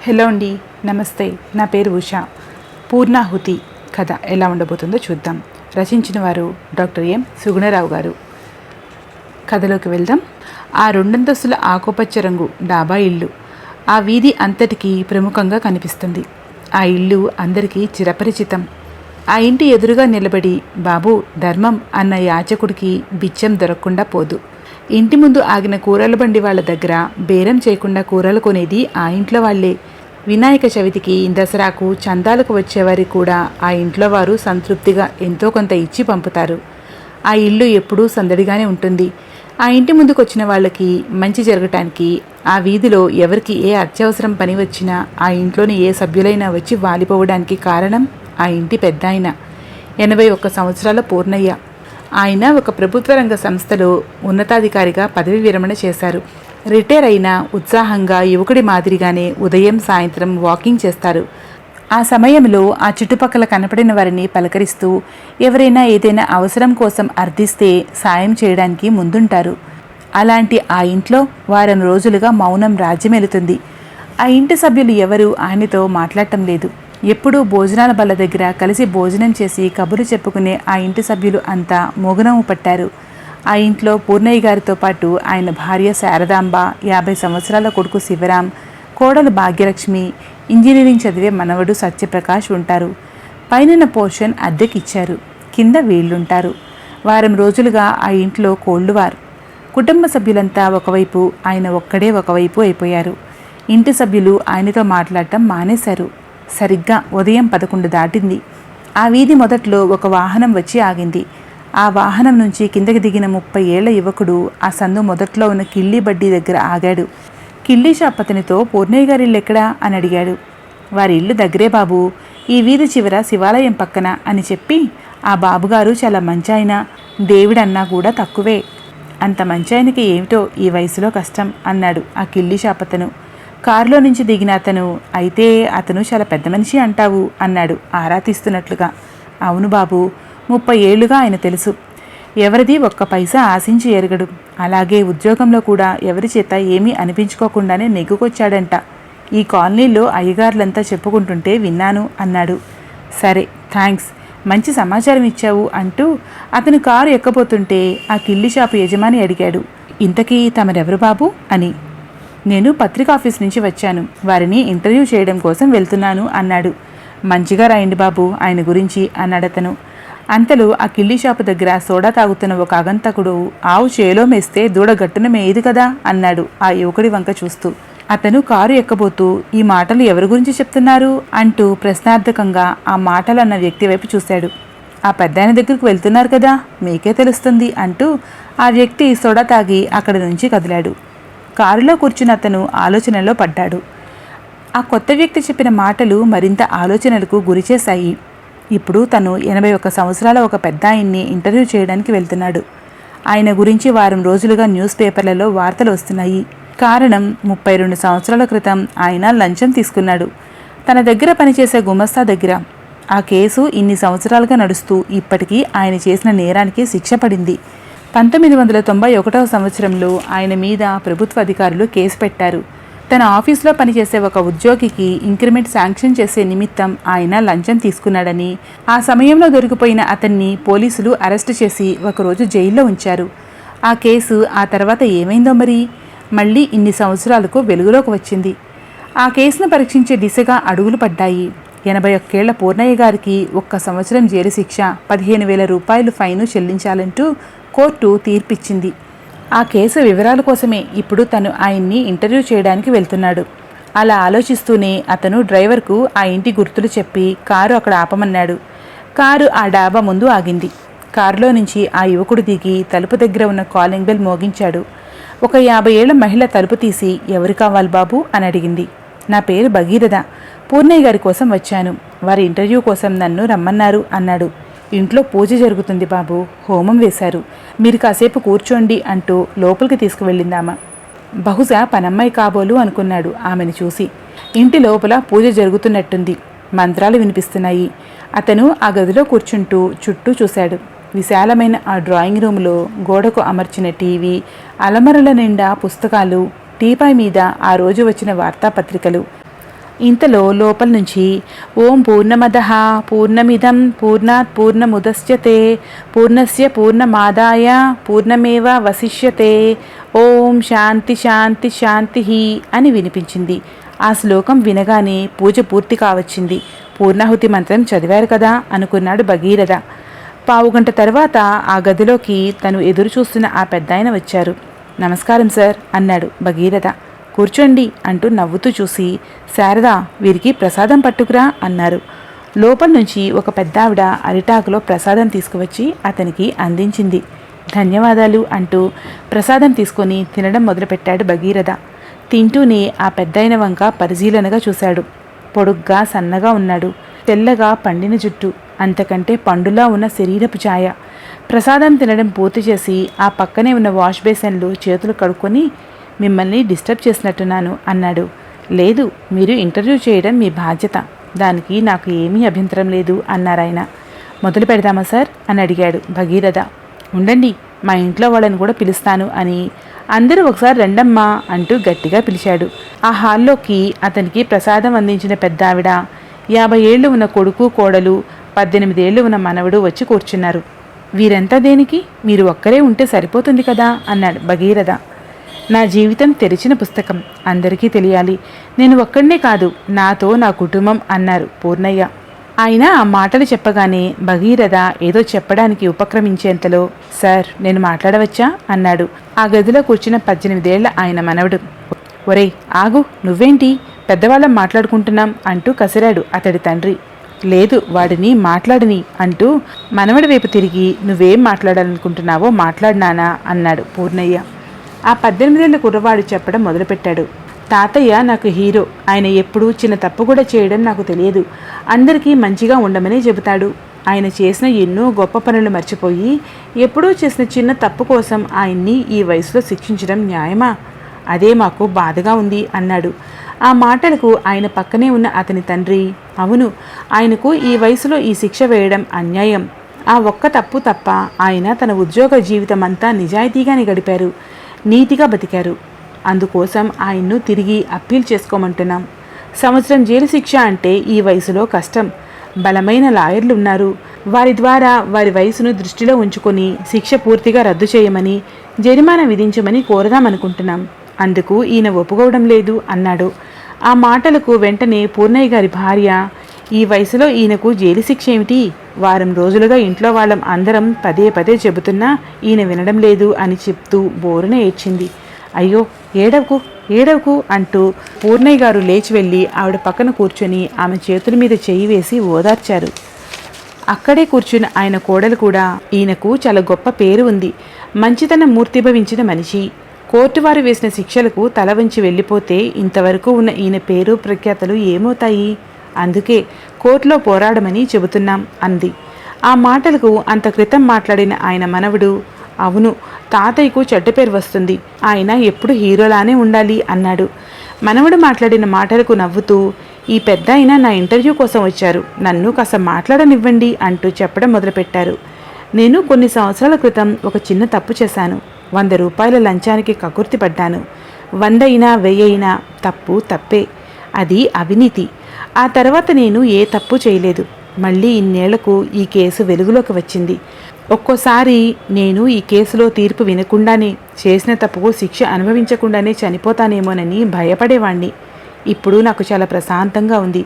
Hello అండి, నమస్తే. నా పేరు ఉషా. పూర్ణాహుతి కథ ఎలా ఉండబోతుందో చూద్దాం. రచించిన వారు డాక్టర్ ఎం సుగుణరావు గారు. కథలోకి వెళ్దాం. ఆ రెండంతస్తుల ఆకుపచ్చ రంగు డాబా ఇల్లు ఆ వీధి అంతటికీ ప్రముఖంగా కనిపిస్తుంది. ఆ ఇల్లు అందరికీ చిరపరిచితం. ఆ ఇంటి ఎదురుగా నిలబడి బాబు ధర్మం అన్న యాచకుడికి బిచ్చం దొరకకుండా పోదు. ఇంటి ముందు ఆగిన కూరల బండి వాళ్ళ దగ్గర బేరం చేయకుండా కూరలు కొనేది ఆ ఇంట్లో వాళ్లే. వినాయక చవితికి, దసరాకు చందాలకు వచ్చేవారికి కూడా ఆ ఇంట్లో వారు సంతృప్తిగా ఎంతో కొంత ఇచ్చి పంపుతారు. ఆ ఇల్లు ఎప్పుడూ సందడిగానే ఉంటుంది. ఆ ఇంటి ముందుకు వచ్చిన వాళ్ళకి మంచి జరగటానికి, ఆ వీధిలో ఎవరికి ఏ అత్యవసరం పని వచ్చినా ఆ ఇంట్లోని ఏ సభ్యులైనా వచ్చి వాలిపోవడానికి కారణం ఆ ఇంటి పెద్ద ఆయన, 81 సంవత్సరాల పూర్ణయ్య. ఆయన ఒక ప్రభుత్వ రంగ సంస్థలో ఉన్నతాధికారిగా పదవి విరమణ చేశారు. రిటైర్ అయినా ఉత్సాహంగా యువకుడి మాదిరిగానే ఉదయం సాయంత్రం వాకింగ్ చేస్తారు. ఆ సమయంలో ఆ చుట్టుపక్కల కనపడిన వారిని పలకరిస్తూ, ఎవరైనా ఏదైనా అవసరం కోసం అర్థిస్తే సాయం చేయడానికి ముందుంటారు. అలాంటి ఆ ఇంట్లో వారం రోజులుగా మౌనం రాజ్యమేలుతుంది. ఆ ఇంటి సభ్యులు ఎవరూ ఆయనతో మాట్లాడటం లేదు. ఎప్పుడూ భోజనాల బల్ల దగ్గర కలిసి భోజనం చేసి కబుర్లు చెప్పుకునే ఆ ఇంటి సభ్యులు అంతా మోగనము పట్టారు. ఆ ఇంట్లో పూర్ణయ్య గారితో పాటు ఆయన భార్య శారదాంబ, 50 సంవత్సరాల కొడుకు శివరాం, కోడలు భాగ్యలక్ష్మి, ఇంజనీరింగ్ చదివే మనవడు సత్యప్రకాష్ ఉంటారు. పైన పోర్షన్ అద్దెకిచ్చారు, కింద వీళ్ళుంటారు. వారం రోజులుగా ఆ ఇంట్లో కోళ్లువారు. కుటుంబ సభ్యులంతా ఒకవైపు, ఆయన ఒక్కడే ఒకవైపు అయిపోయారు. ఇంటి సభ్యులు ఆయనతో మాట్లాడటం మానేశారు. సరిగ్గా ఉదయం 11 దాటింది. ఆ వీధి మొదట్లో ఒక వాహనం వచ్చి ఆగింది. ఆ వాహనం నుంచి కిందకి దిగిన 30 ఏళ్ల యువకుడు ఆ సందు మొదట్లో ఉన్న కిల్లీ బడ్డీ దగ్గర ఆగాడు. కిల్లీ షాప్ అతనితో పూర్ణయ్య గారి ఇల్లు ఎక్కడా అని అడిగాడు. వారి ఇల్లు దగ్గరే బాబు, ఈ వీధి చివర శివాలయం పక్కన అని చెప్పి, ఆ బాబుగారు చాలా మంచాయన, దేవుడన్నా కూడా తక్కువే. అంత మంచాయనకి ఏమిటో ఈ వయసులో కష్టం అన్నాడు ఆ కిల్లీ షాప్ అతను. కారులో నుంచి దిగిన అతను, అయితే అతను చాలా పెద్ద మనిషి అంటావు అన్నాడు ఆరా తీస్తున్నట్లుగా. అవును బాబు, 30 ఏళ్లుగా ఆయన తెలుసు. ఎవరిది ఒక్క పైసా ఆశించి ఎరగడు. అలాగే ఉద్యోగంలో కూడా ఎవరి చేత ఏమీ అనిపించుకోకుండానే నెగ్గుకొచ్చాడంట. ఈ కాలనీలో అయ్యగారులంతా చెప్పుకుంటుంటే విన్నాను అన్నాడు. సరే, థ్యాంక్స్, మంచి సమాచారం ఇచ్చావు అంటూ అతను కారు ఎక్కబోతుంటే ఆ కిల్లి షాపు యజమాని అడిగాడు, ఇంతకీ తమరెవరు బాబు అని. నేను పత్రికా ఆఫీస్ నుంచి వచ్చాను, వారిని ఇంటర్వ్యూ చేయడం కోసం వెళ్తున్నాను అన్నాడు. మంచిగా రాయండి బాబు ఆయన గురించి అన్నాడతను. అంతలో ఆ కిల్లీ షాపు దగ్గర సోడా తాగుతున్న ఒక ఆగంతకుడు, ఆవు చేలో మేస్తే దూడ గట్టున మేయదు కదా అన్నాడు ఆ యువకుడి వంక చూస్తూ. అతను కారు ఎక్కబోతూ, ఈ మాటలు ఎవరి గురించి చెప్తున్నారు అంటూ ప్రశ్నార్థకంగా ఆ మాటలు అన్న వ్యక్తి వైపు చూశాడు. ఆ పెద్దాయన దగ్గరకు వెళ్తున్నారు కదా, మీకే తెలుస్తుంది అంటూ ఆ వ్యక్తి సోడా తాగి అక్కడి నుంచి కదిలాడు. కారులో కూర్చున్న అతను ఆలోచనలో పడ్డాడు. ఆ కొత్త వ్యక్తి చెప్పిన మాటలు మరింత ఆలోచనలకు గురిచేశాయి. ఇప్పుడు తను 81 సంవత్సరాల ఒక పెద్ద ఆయన్ని ఇంటర్వ్యూ చేయడానికి వెళ్తున్నాడు. ఆయన గురించి వారం రోజులుగా న్యూస్ పేపర్లలో వార్తలు వస్తున్నాయి. కారణం, 32 సంవత్సరాల క్రితం ఆయన లంచం తీసుకున్నాడు తన దగ్గర పనిచేసే గుమస్తా దగ్గర. ఆ కేసు ఇన్ని సంవత్సరాలుగా నడుస్తూ ఇప్పటికీ ఆయన చేసిన నేరానికి శిక్ష పడింది. 1991 సంవత్సరంలో ఆయన మీద ప్రభుత్వ అధికారులు కేసు పెట్టారు. తన ఆఫీసులో పనిచేసే ఒక ఉద్యోగికి ఇంక్రిమెంట్ శాంక్షన్ చేసే నిమిత్తం ఆయన లంచం తీసుకున్నాడని, ఆ సమయంలో దొరికిపోయిన అతన్ని పోలీసులు అరెస్టు చేసి ఒకరోజు జైల్లో ఉంచారు. ఆ కేసు ఆ తర్వాత ఏమైందో మరి, మళ్ళీ ఇన్ని సంవత్సరాలకు వెలుగులోకి వచ్చింది. ఆ కేసును పరీక్షించే దిశగా అడుగులు పడ్డాయి. 81 ఏళ్ల పూర్ణయ్య గారికి 1 సంవత్సరం జైలు శిక్ష, 15,000 రూపాయలు ఫైను చెల్లించాలంటూ కోర్టు తీర్పిచ్చింది. ఆ కేసు వివరాల కోసమే ఇప్పుడు తను ఆయన్ని ఇంటర్వ్యూ చేయడానికి వెళ్తున్నాడు. అలా ఆలోచిస్తూనే అతను డ్రైవర్కు ఆ ఇంటి గుర్తులు చెప్పి కారు అక్కడ ఆపమన్నాడు. కారు ఆ డాబా ముందు ఆగింది. కారులో నుంచి ఆ యువకుడు దిగి తలుపు దగ్గర ఉన్న కాలింగ్ బెల్ మోగించాడు. ఒక 50 ఏళ్ల మహిళ తలుపు తీసి, ఎవరు కావాలి బాబు అని అడిగింది. నా పేరు భగీరథ, పూర్ణయ్య గారి కోసం వచ్చాను, వారి ఇంటర్వ్యూ కోసం నన్ను రమ్మన్నారు అన్నాడు. ఇంట్లో పూజ జరుగుతుంది బాబు, హోమం వేశారు, మీరు కాసేపు కూర్చోండి అంటూ లోపలికి తీసుకువెళ్ళిందామా. బహుశా పనమ్మాయి కాబోలు అనుకున్నాడు ఆమెను చూసి. ఇంటి లోపల పూజ జరుగుతున్నట్టుంది, మంత్రాలు వినిపిస్తున్నాయి. అతను ఆ గదిలో కూర్చుంటూ చుట్టూ చూశాడు. విశాలమైన ఆ డ్రాయింగ్ రూమ్లో గోడకు అమర్చిన టీవీ, అలమరల నిండా పుస్తకాలు, టీపాయ్ మీద ఆ రోజు వచ్చిన వార్తాపత్రికలు, ఇంతలో లోపల నుంచి ఓం పూర్ణమదః పూర్ణమిదం పూర్ణాత్ పూర్ణముదశ్యతే పూర్ణస్య పూర్ణమాదాయ పూర్ణమేవ వశిష్యతే ఓం శాంతి శాంతి శాంతి అని వినిపించింది. ఆ శ్లోకం వినగానే పూజ పూర్తి కావచ్చింది. పూర్ణాహుతి మంత్రం చదివారు కదా అనుకున్నాడు భగీరథ. పావుగంట తర్వాత ఆ గదిలోకి తను ఎదురు చూస్తున్న ఆ పెద్దాయన వచ్చారు. నమస్కారం సార్ అన్నాడు భగీరథ. కూర్చోండి అంటూ నవ్వుతూ చూసి, శారదా వీరికి ప్రసాదం పట్టుకురా అన్నారు. లోపల నుంచి ఒక పెద్దావిడ అరిటాకులో ప్రసాదం తీసుకువచ్చి అతనికి అందించింది. ధన్యవాదాలు అంటూ ప్రసాదం తీసుకొని తినడం మొదలుపెట్టాడు భగీరథ. తింటూనే ఆ పెద్దాయన వంక పరిశీలనగా చూశాడు. పొడుగ్గా సన్నగా ఉన్నాడు. తెల్లగా పండిన జుట్టు, అంతకంటే పండులా ఉన్న శరీరపు ఛాయ. ప్రసాదం తినడం పూర్తి చేసి ఆ పక్కనే ఉన్న వాష్ బేసిన్లో చేతులు కడుక్కొని, మిమ్మల్ని డిస్టర్బ్ చేసినట్టున్నాను అన్నాడు. లేదు, మీరు ఇంటర్వ్యూ చేయడం మీ బాధ్యత, దానికి నాకు ఏమీ అభ్యంతరం లేదు అన్నారాయన. మొదలు పెడదామా సార్ అని అడిగాడు భగీరథ. ఉండండి, మా ఇంట్లో వాళ్ళని కూడా పిలుస్తాను అని. అందరూ ఒకసారి రండమ్మా అంటూ గట్టిగా పిలిచాడు. ఆ హాల్లోకి అతనికి ప్రసాదం అందించిన పెద్దావిడ, 50 ఏళ్ళు ఉన్న కొడుకు కోడలు, 18 ఏళ్ళు ఉన్న మనవడు వచ్చి కూర్చున్నారు. వీరంతా దేనికి? మీరు ఒక్కరే ఉంటే సరిపోతుంది కదా అన్నాడు భగీరథ. నా జీవితం తెరిచిన పుస్తకం, అందరికీ తెలియాలి. నేను ఒక్కడనే కాదు, నాతో నా కుటుంబం అన్నారు పూర్ణయ్య. ఆయన ఆ మాటలు చెప్పగానే భగీరథ ఏదో చెప్పడానికి ఉపక్రమించేంతలో, సార్ నేను మాట్లాడవచ్చా అన్నాడు ఆ గదిలో కూర్చున్న 18 ఏళ్ల ఆయన మనవడు. ఒరేయ్ ఆగు, నువ్వేంటి, పెద్దవాళ్ళం మాట్లాడుకుంటున్నాం అంటూ కసిరాడు అతడి తండ్రి. లేదు, వాడిని మాట్లాడని అంటూ మనవడి వైపు తిరిగి, నువ్వేం మాట్లాడాలనుకుంటున్నావో మాట్లాడినానా అన్నాడు పూర్ణయ్య. ఆ 18 ఏళ్ల కుర్రవాడు చెప్పడం మొదలుపెట్టాడు. తాతయ్య నాకు హీరో, ఆయన ఎప్పుడూ చిన్న తప్పు కూడా చేయడం నాకు తెలియదు. అందరికీ మంచిగా ఉండమనే చెబుతాడు. ఆయన చేసిన ఎన్నో గొప్ప పనులు మర్చిపోయి ఎప్పుడూ చేసిన చిన్న తప్పు కోసం ఆయన్ని ఈ వయసులో శిక్షించడం న్యాయమా? అదే మాకు బాధగా ఉంది అన్నాడు. ఆ మాటలకు ఆయన పక్కనే ఉన్న అతని తండ్రి, అవును, ఆయనకు ఈ వయసులో ఈ శిక్ష వేయడం అన్యాయం. ఆ ఒక్క తప్పు తప్ప ఆయన తన ఉద్యోగ జీవితం అంతా నిజాయితీగానే గడిపారు, నీతిగా బతికారు. అందుకోసం ఆయన్ను తిరిగి అప్పీల్ చేసుకోమంటున్నాం. 1 సంవత్సరం జైలు శిక్ష అంటే ఈ వయసులో కష్టం. బలమైన లాయర్లు ఉన్నారు, వారి ద్వారా వారి వయసును దృష్టిలో ఉంచుకొని శిక్ష పూర్తిగా రద్దు చేయమని, జరిమానా విధించమని కోరదామనుకుంటున్నాం. అందుకు ఈయన ఒప్పుకోవడం లేదు అన్నాడు. ఆ మాటలకు వెంటనే పూర్ణయ్య గారి భార్య, ఈ వయసులో ఈయనకు జైలు శిక్ష ఏమిటి? వారం రోజులుగా ఇంట్లో వాళ్ళం అందరం పదే పదే చెబుతున్నా ఈయన వినడం లేదు అని చెప్తూ బోరున ఏడ్చింది. అయ్యో ఏడవకు ఏడవకు అంటూ పూర్ణయ్య గారు లేచి వెళ్ళి ఆవిడ పక్కన కూర్చొని ఆమె చేతుల మీద చెయ్యి వేసి ఓదార్చారు. అక్కడే కూర్చున్న ఆయన కోడలు కూడా, ఈయనకు చాలా గొప్ప పేరు ఉంది, మంచితనం మూర్తిభవించిన మనిషి. కోర్టు వారు వేసిన శిక్షలకు తల వంచి వెళ్ళిపోతే ఇంతవరకు ఉన్న ఈయన పేరు ప్రఖ్యాతలు ఏమవుతాయి? అందుకే కోర్టులో పోరాడమని చెబుతున్నాం అంది. ఆ మాటలకు అంత క్రితం మాట్లాడిన ఆయన మనవడు, అవును, తాతయ్యకు చెడ్డ పేరు వస్తుంది, ఆయన ఎప్పుడు హీరోలానే ఉండాలి అన్నాడు. మనవడు మాట్లాడిన మాటలకు నవ్వుతూ, ఈ పెద్ద అయినా నా ఇంటర్వ్యూ కోసం వచ్చారు, నన్ను కాస్త మాట్లాడనివ్వండి అంటూ చెప్పడం మొదలుపెట్టారు. నేను కొన్ని సంవత్సరాల క్రితం ఒక చిన్న తప్పు చేశాను. 100 రూపాయల లంచానికి కకుర్తి పడ్డాను. 100 అయినా 1000 అయినా తప్పు తప్పే, అది అవినీతి. ఆ తర్వాత నేను ఏ తప్పు చేయలేదు. మళ్ళీ ఇన్నేళ్లకు ఈ కేసు వెలుగులోకి వచ్చింది. ఒక్కోసారి నేను ఈ కేసులో తీర్పు వినకుండానే, చేసిన తప్పుకు శిక్ష అనుభవించకుండానే చనిపోతానేమోనని భయపడేవాణ్ణి. ఇప్పుడు నాకు చాలా ప్రశాంతంగా ఉంది.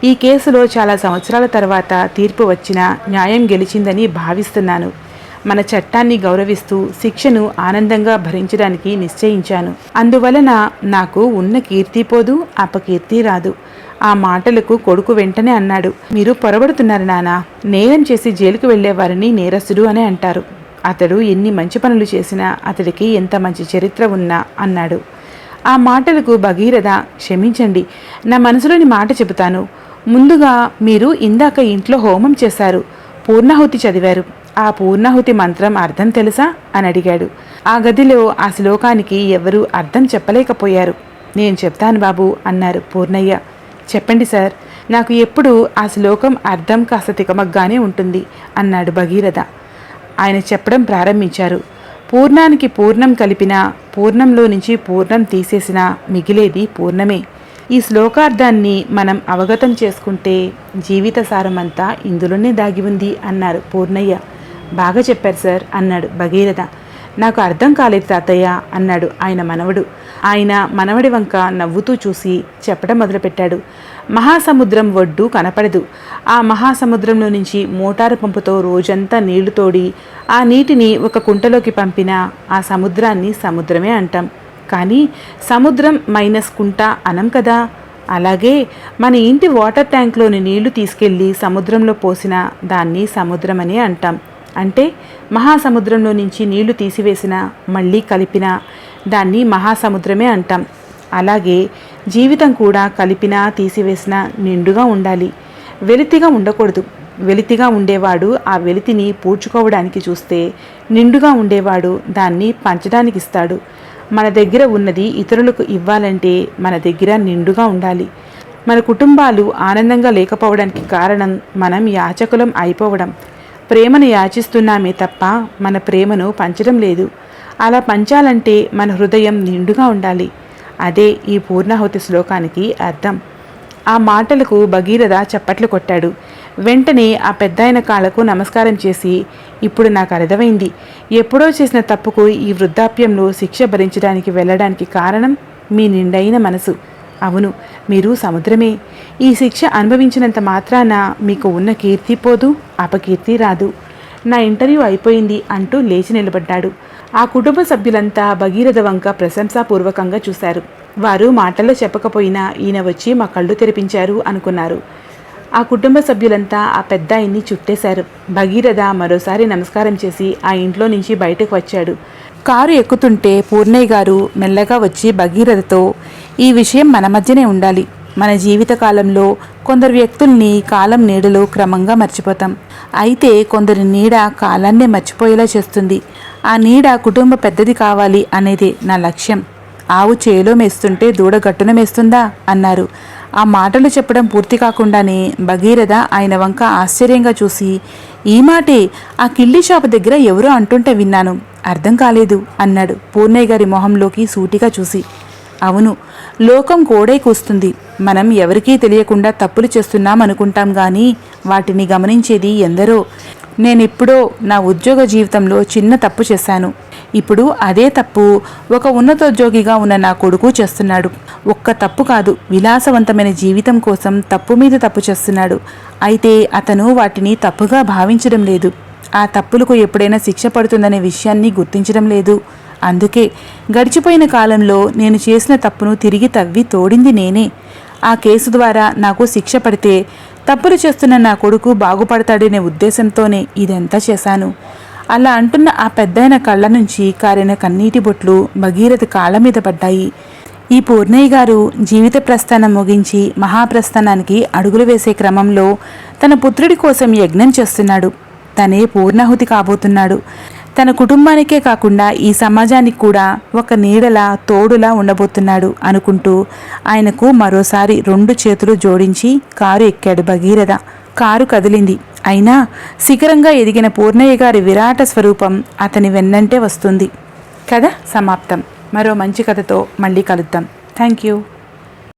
ఈ కేసులో చాలా సంవత్సరాల తర్వాత తీర్పు వచ్చినా న్యాయం గెలిచిందని భావిస్తున్నాను. మన చట్టాన్ని గౌరవిస్తూ శిక్షను ఆనందంగా భరించడానికి నిశ్చయించాను. అందువలన నాకు ఉన్న కీర్తి పోదు, అపకీర్తి రాదు. ఆ మాటలకు కొడుకు వెంటనే అన్నాడు, మీరు పొరబడుతున్నారు నానా. నేరం చేసి జైలుకు వెళ్లేవారిని నేరస్తుడు అని అంటారు. అతడు ఎన్ని మంచి పనులు చేసినా, అతడికి ఎంత మంచి చరిత్ర ఉన్నా అన్నాడు. ఆ మాటలకు భగీరథ, క్షమించండి, నా మనసులోని మాట చెబుతాను. ముందుగా మీరు ఇందాక ఇంట్లో హోమం చేశారు, పూర్ణాహుతి చదివారు. ఆ పూర్ణాహుతి మంత్రం అర్థం తెలుసా అని అడిగాడు. ఆ గదిలో ఆ శ్లోకానికి ఎవరూ అర్థం చెప్పలేకపోయారు. నేను చెప్తాను బాబు అన్నారు పూర్ణయ్య. చెప్పండి సార్, నాకు ఎప్పుడు ఆ శ్లోకం అర్థం కాస్త తికమగ్గానే ఉంటుంది అన్నాడు భగీరథ. ఆయన చెప్పడం ప్రారంభించారు. పూర్ణానికి పూర్ణం కలిపినా, పూర్ణంలో నుంచి పూర్ణం తీసేసినా మిగిలేది పూర్ణమే. ఈ శ్లోకార్థాన్ని మనం అవగతం చేసుకుంటే జీవిత సారమంతా ఇందులోనే దాగి ఉంది అన్నారు పూర్ణయ్య. బాగా చెప్పారు సార్ అన్నాడు భగీరథ. నాకు అర్థం కాలేదు తాతయ్య అన్నాడు ఆయన మనవడు. ఆయన మనవడి వంక నవ్వుతూ చూసి చెప్పడం మొదలుపెట్టాడు. మహాసముద్రం ఒడ్డు కనపడదు. ఆ మహాసముద్రంలో నుంచి మోటారు పంపుతో రోజంతా నీళ్లు తోడి ఆ నీటిని ఒక కుంటలోకి పంపిన ఆ సముద్రాన్ని సముద్రమే అంటాం. కానీ సముద్రం మైనస్ కుంట అనం కదా. అలాగే మన ఇంటి వాటర్ ట్యాంక్లోని నీళ్లు తీసుకెళ్ళి సముద్రంలో పోసిన దాన్ని సముద్రమనే అంటాం. అంటే మహాసముద్రంలో నుంచి నీళ్లు తీసివేసిన మళ్ళీ కలిపిన దాన్ని మహాసముద్రమే అంటాం. అలాగే జీవితం కూడా కలిపినా తీసివేసినా నిండుగా ఉండాలి, వెలితిగా ఉండకూడదు. వెలితిగా ఉండేవాడు ఆ వెలితిని పూడ్చుకోవడానికి చూస్తే, నిండుగా ఉండేవాడు దాన్ని పంచడానికి ఇస్తాడు. మన దగ్గర ఉన్నది ఇతరులకు ఇవ్వాలంటే మన దగ్గర నిండుగా ఉండాలి. మన కుటుంబాలు ఆనందంగా లేకపోవడానికి కారణం మనం యాచకులం అయిపోవడం. ప్రేమను యాచిస్తున్నామే తప్ప మన ప్రేమను పంచడం లేదు. అలా పంచాలంటే మన హృదయం నిండుగా ఉండాలి. అదే ఈ పూర్ణాహుతి శ్లోకానికి అర్థం. ఆ మాటలకు భగీరథ చప్పట్లు కొట్టాడు. వెంటనే ఆ పెద్దాయన కాళ్లకు నమస్కారం చేసి, ఇప్పుడు నాకు అర్థమైంది. ఎప్పుడో చేసిన తప్పుకు ఈ వృద్ధాప్యంలో శిక్ష భరించడానికి వెళ్ళడానికి కారణం మీ నిండైన మనసు. అవును, మీరు సముద్రమే. ఈ శిక్ష అనుభవించినంత మాత్రాన మీకు ఉన్న కీర్తి పోదు, అపకీర్తి రాదు. నా ఇంటర్వ్యూ అయిపోయింది అంటూ లేచి నిలబడ్డాడు. ఆ కుటుంబ సభ్యులంతా భగీరథ వంక ప్రశంసాపూర్వకంగా చూశారు. వారు మాటల్లో చెప్పకపోయినా ఈయన వచ్చి మా కళ్ళు తెరిపించారు అనుకున్నారు. ఆ కుటుంబ సభ్యులంతా ఆ పెద్దాయన్ని చుట్టేశారు. భగీరథ మరోసారి నమస్కారం చేసి ఆ ఇంట్లో నుంచి బయటకు వచ్చాడు. కారు ఎక్కుతుంటే పూర్ణయ్య గారు మెల్లగా వచ్చి భగీరథతో, ఈ విషయం మన మధ్యనే ఉండాలి. మన జీవితకాలంలో కొందరు వ్యక్తుల్ని కాలం నీడలో క్రమంగా మర్చిపోతాం. అయితే కొందరి నీడ కాలాన్నే మర్చిపోయేలా చేస్తుంది. ఆ నీడ కుటుంబ పెద్దది కావాలి అనేదే నా లక్ష్యం. ఆవు చేలో మేస్తుంటే దూడ గట్టున మేస్తుందా అన్నారు. ఆ మాటలు చెప్పడం పూర్తి కాకుండానే భగీరథ ఆయన వంక ఆశ్చర్యంగా చూసి, ఈ మాటే ఆ కిళ్ళి షాపు దగ్గర ఎవరో అంటుంటే విన్నాను, అర్థం కాలేదు అన్నాడు పూర్ణయ్య గారి మొహంలోకి సూటిగా చూసి. అవును, లోకం కోడై కూస్తుంది. మనం ఎవరికీ తెలియకుండా తప్పులు చేస్తున్నాం అనుకుంటాం కానీ వాటిని గమనించేది ఎందరో. నేనిప్పుడో నా ఉద్యోగ జీవితంలో చిన్న తప్పు చేశాను. ఇప్పుడు అదే తప్పు ఒక ఉన్నతోద్యోగిగా ఉన్న నా కొడుకు చేస్తున్నాడు. ఒక్క తప్పు కాదు, విలాసవంతమైన జీవితం కోసం తప్పు మీద తప్పు చేస్తున్నాడు. అయితే అతను వాటిని తప్పుగా భావించడం లేదు. ఆ తప్పులకు ఎప్పుడైనా శిక్ష పడుతుందనే విషయాన్ని గుర్తించడం లేదు. అందుకే గడిచిపోయిన కాలంలో నేను చేసిన తప్పును తిరిగి తవ్వి తోడింది నేనే. ఆ కేసు ద్వారా నాకు శిక్ష పడితే తప్పులు చేస్తున్న నా కొడుకు బాగుపడతాడనే ఉద్దేశంతోనే ఇదంతా చేశాను. అలా అంటున్న ఆ పెద్దాయన కళ్ళ నుంచి కారిన కన్నీటి బొట్లు భగీరథ కాళ్ళ మీద పడ్డాయి. ఈ పూర్ణయ్య గారు జీవిత ప్రస్థానం ముగించి మహాప్రస్థానానికి అడుగులు వేసే క్రమంలో తన పుత్రుడి కోసం యజ్ఞం చేస్తున్నాడు. తనే పూర్ణాహుతి కాబోతున్నాడు. తన కుటుంబానికే కాకుండా ఈ సమాజానికి కూడా ఒక నీడలా తోడులా ఉండబోతున్నాడు అనుకుంటూ ఆయనకు మరోసారి 2 చేతులు జోడించి కారు ఎక్కాడు భగీరథ. కారు కదిలింది. అయినా శిఖరంగా ఎదిగిన పూర్ణయ్య గారి విరాట స్వరూపం అతని వెన్నంటే వస్తుంది. కథ సమాప్తం. మరో మంచి కథతో మళ్ళీ కలుద్దాం. Thank you.